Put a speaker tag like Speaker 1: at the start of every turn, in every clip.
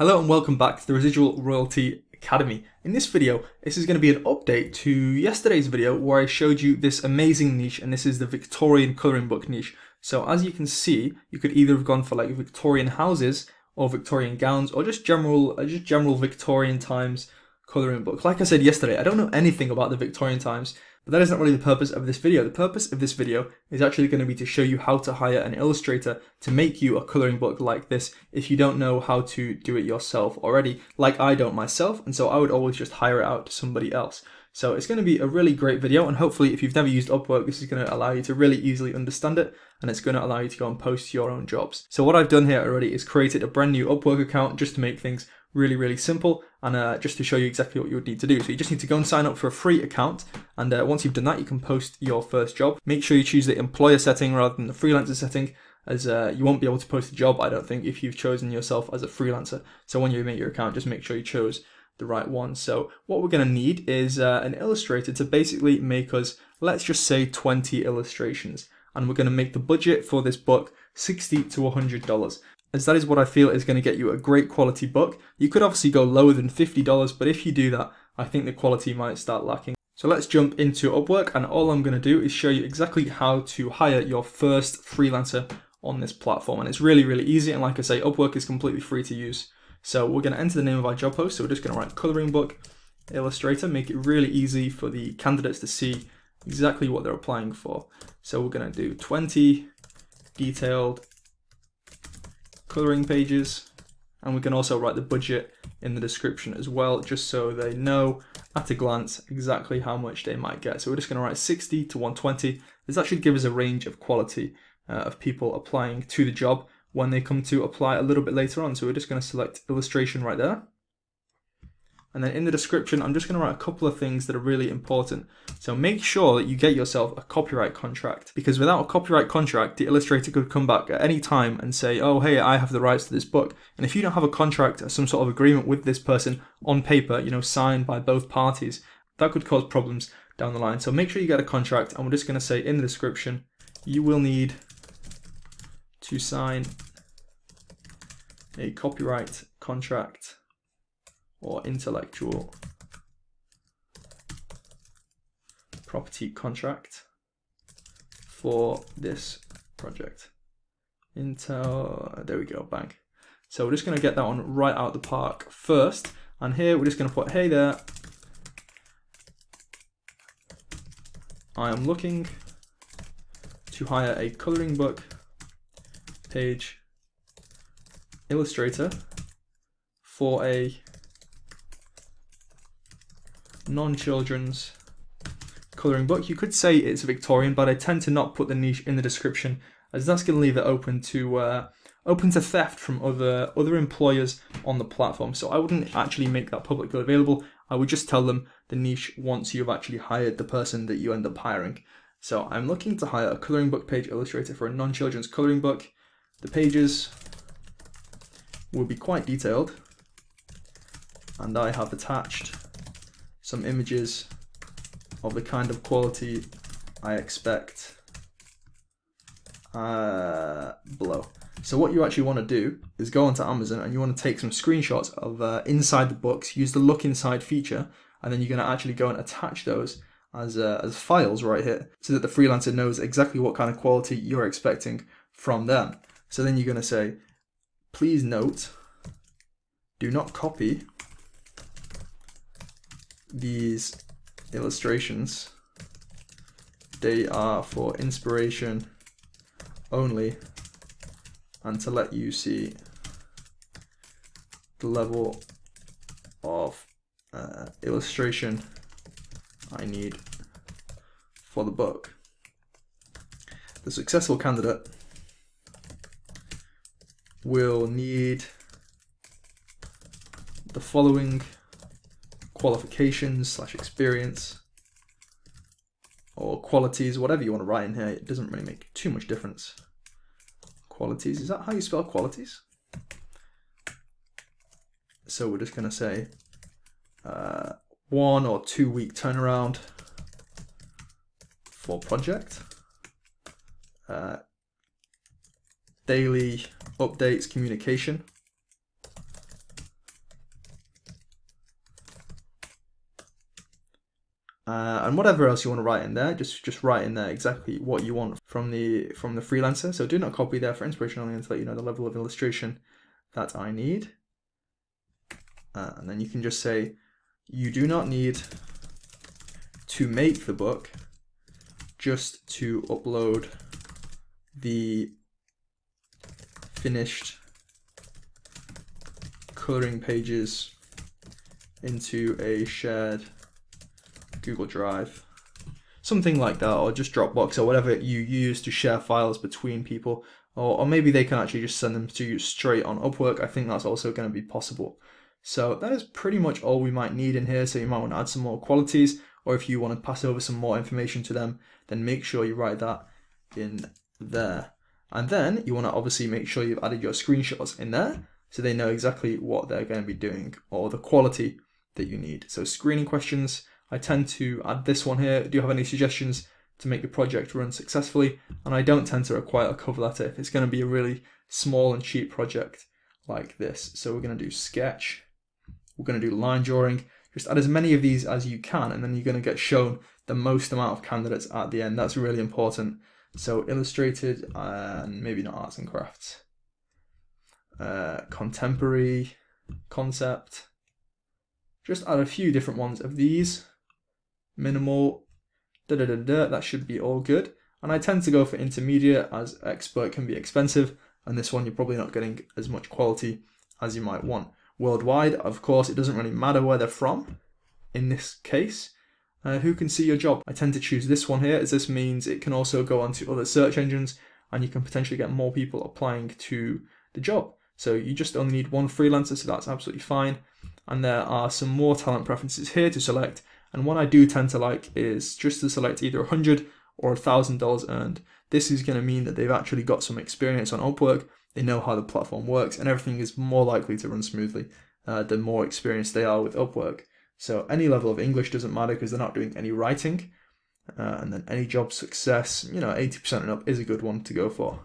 Speaker 1: Hello and welcome back to the Residual Royalty Academy. In this video, this is going to be an update to yesterday's video where I showed you this amazing niche, and this is the Victorian colouring book niche. So as you can see, you could either have gone for like Victorian houses or Victorian gowns or just general Victorian times colouring book. Like I said yesterday, I don't know anything about the Victorian times, but that isn't really the purpose of this video. The purpose of this video is actually going to be to show you how to hire an illustrator to make you a colouring book like this if you don't know how to do it yourself already, like I don't myself, and so I would always just hire it out to somebody else. So it's going to be a really great video, and hopefully if you've never used Upwork, this is going to allow you to really easily understand it, and it's going to allow you to go and post your own jobs. So what I've done here already is created a brand new Upwork account just to make things really simple, and just to show you exactly what you would need to do. So you just need to go and sign up for a free account, and once you've done that, you can post your first job. Make sure you choose the employer setting rather than the freelancer setting, as you won't be able to post a job, I don't think, if you've chosen yourself as a freelancer. So when you make your account, just make sure you chose the right one. So what we're going to need is an illustrator to basically make us, let's just say 20 illustrations, and we're going to make the budget for this book $60 to $100. As that is what I feel is going to get you a great quality book. You could obviously go lower than $50, but if you do that, I think the quality might start lacking. So let's jump into Upwork, and all I'm going to do is show you exactly how to hire your first freelancer on this platform. And it's really easy, and like I say, Upwork is completely free to use. So we're going to enter the name of our job post, so we're just going to write colouring book illustrator, make it really easy for the candidates to see exactly what they're applying for. So we're going to do 20 detailed colouring pages, and we can also write the budget in the description as well, just so they know at a glance exactly how much they might get. So we're just going to write 60 to 120. This actually gives us a range of quality of people applying to the job when they come to apply a little bit later on. So we're just going to select illustration right there. And then in the description, I'm just going to write a couple of things that are really important. So make sure that you get yourself a copyright contract, because without a copyright contract, the illustrator could come back at any time and say, oh, hey, I have the rights to this book. And if you don't have a contract or some sort of agreement with this person on paper, you know, signed by both parties, that could cause problems down the line. So make sure you get a contract, and we're just going to say in the description, you will need to sign a copyright contract or intellectual property contract for this project. There we go, bang. So we're just going to get that one right out the park first, and here we're just going to put, hey there, I am looking to hire a colouring book page illustrator for a non-children's colouring book. You could say it's Victorian, but I tend to not put the niche in the description, as that's going to leave it open to theft from other employers on the platform. So I wouldn't actually make that publicly available. I would just tell them the niche once you've actually hired the person that you end up hiring. So I'm looking to hire a colouring book page illustrator for a non-children's colouring book. The pages will be quite detailed, and I have attached some images of the kind of quality I expect below. So what you actually want to do is go onto Amazon, and you want to take some screenshots of inside the books, use the look inside feature, and then you're going to actually go and attach those as files right here, so that the freelancer knows exactly what kind of quality you're expecting from them. So then you're going to say, please note, do not copy these illustrations. They are for inspiration only, and to let you see the level of illustration I need for the book. The successful candidate will need the following qualifications / experience or qualities, whatever you want to write in here. It doesn't really make too much difference. Qualities, is that how you spell qualities? So we're just going to say 1 or 2 week turnaround for project. daily updates communication, and whatever else you want to write in there, just write in there exactly what you want from the freelancer. So do not copy there for inspiration only, and to let you know the level of illustration that I need. And then you can just say, you do not need to make the book, just to upload the finished coloring pages into a shared Google Drive, something like that, or just Dropbox, or whatever you use to share files between people, or maybe they can actually just send them to you straight on Upwork. I think that's also going to be possible. So that is pretty much all we might need in here. So you might want to add some more qualities, or if you want to pass over some more information to them, then make sure you write that in there. And then you want to obviously make sure you've added your screenshots in there, so they know exactly what they're going to be doing, or the quality that you need. So screening questions, I tend to add this one here. Do you have any suggestions to make the project run successfully? And I don't tend to require a cover letter if it's going to be a really small and cheap project like this. So we're going to do sketch, we're going to do line drawing, just add as many of these as you can, and then you're going to get shown the most amount of candidates at the end. That's really important. So illustrated, and maybe not arts and crafts, contemporary, concept, just add a few different ones of these, minimal, that should be all good. And I tend to go for intermediate, as expert can be expensive, and this one you're probably not getting as much quality as you might want. Worldwide, of course, it doesn't really matter where they're from in this case. Who can see your job? I tend to choose this one here, as this means it can also go onto other search engines, and you can potentially get more people applying to the job. So you just only need one freelancer, so that's absolutely fine. And there are some more talent preferences here to select, and one I do tend to like is just to select either $100 or $1,000 earned. This is going to mean that they've actually got some experience on Upwork, they know how the platform works, and everything is more likely to run smoothly the more experienced they are with Upwork. So any level of English doesn't matter because they're not doing any writing. And then any job success, 80% and up is a good one to go for.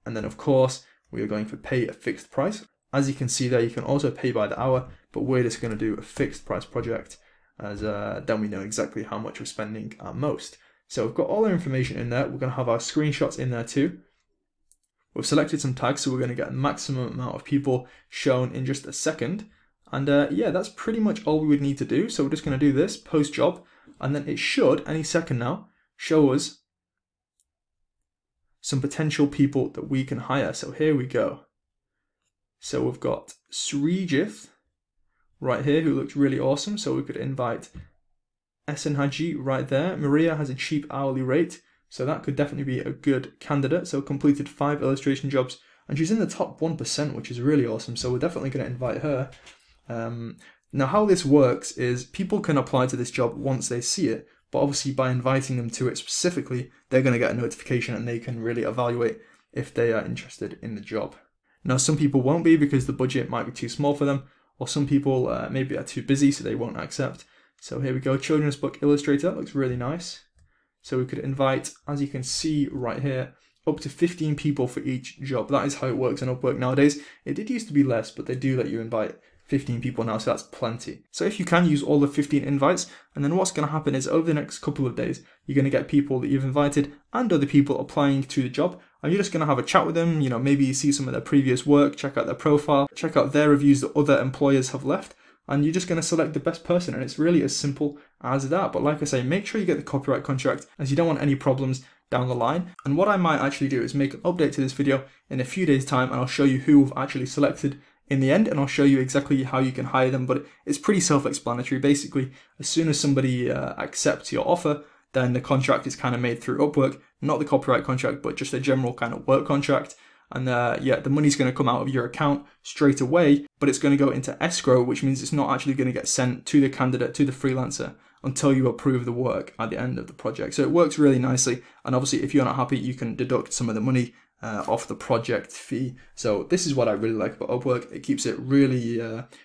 Speaker 1: And then of course, we are going for pay a fixed price. As you can see there, you can also pay by the hour, but we're just going to do a fixed price project, as then we know exactly how much we're spending at most. So we've got all our information in there. We're going to have our screenshots in there too. We've selected some tags, so we're going to get a maximum amount of people shown in just a second. And yeah, that's pretty much all we would need to do. So we're just going to do this, post job, and then it should, any second now, show us some potential people that we can hire. So here we go. So we've got Srijith right here, who looks really awesome. So we could invite Esen Haji right there. Maria has a cheap hourly rate, so that could definitely be a good candidate. So completed 5 illustration jobs, and she's in the top 1%, which is really awesome. So we're definitely going to invite her. Now how this works is people can apply to this job once they see it, but obviously by inviting them to it specifically, they're going to get a notification and they can really evaluate if they are interested in the job. Now some people won't be because the budget might be too small for them, or some people maybe are too busy so they won't accept. So here we go, children's book illustrator, that looks really nice. So we could invite, as you can see right here, up to 15 people for each job. That is how it works on Upwork nowadays. It did used to be less, but they do let you invite 15 people now, so that's plenty. So if you can, use all the 15 invites, and then what's going to happen is over the next couple of days, you're going to get people that you've invited and other people applying to the job, and you're just going to have a chat with them, maybe you see some of their previous work, check out their profile, check out their reviews that other employers have left, and you're just going to select the best person, and it's really as simple as that. But like I say, make sure you get the copyright contract, as you don't want any problems down the line. And what I might actually do is make an update to this video in a few days time, and I'll show you who we've actually selected in the end, and I'll show you exactly how you can hire them. But it's pretty self-explanatory. Basically, as soon as somebody accepts your offer, then the contract is kind of made through Upwork, not the copyright contract, but just a general kind of work contract. And yeah, the money's going to come out of your account straight away, but it's going to go into escrow, which means it's not actually going to get sent to the candidate, to the freelancer, until you approve the work at the end of the project. So it works really nicely. And obviously, if you're not happy, you can deduct some of the money off the project fee. So this is what I really like about Upwork. It keeps it really,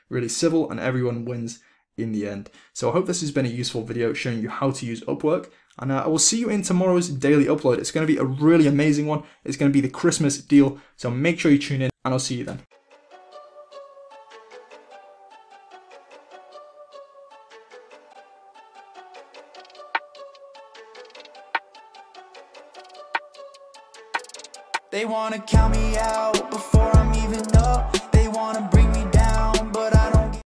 Speaker 1: really civil, and everyone wins in the end. So I hope this has been a useful video showing you how to use Upwork. And I will see you in tomorrow's daily upload. It's going to be a really amazing one. It's going to be the Christmas deal. So make sure you tune in, and I'll see you then.
Speaker 2: They wanna count me out before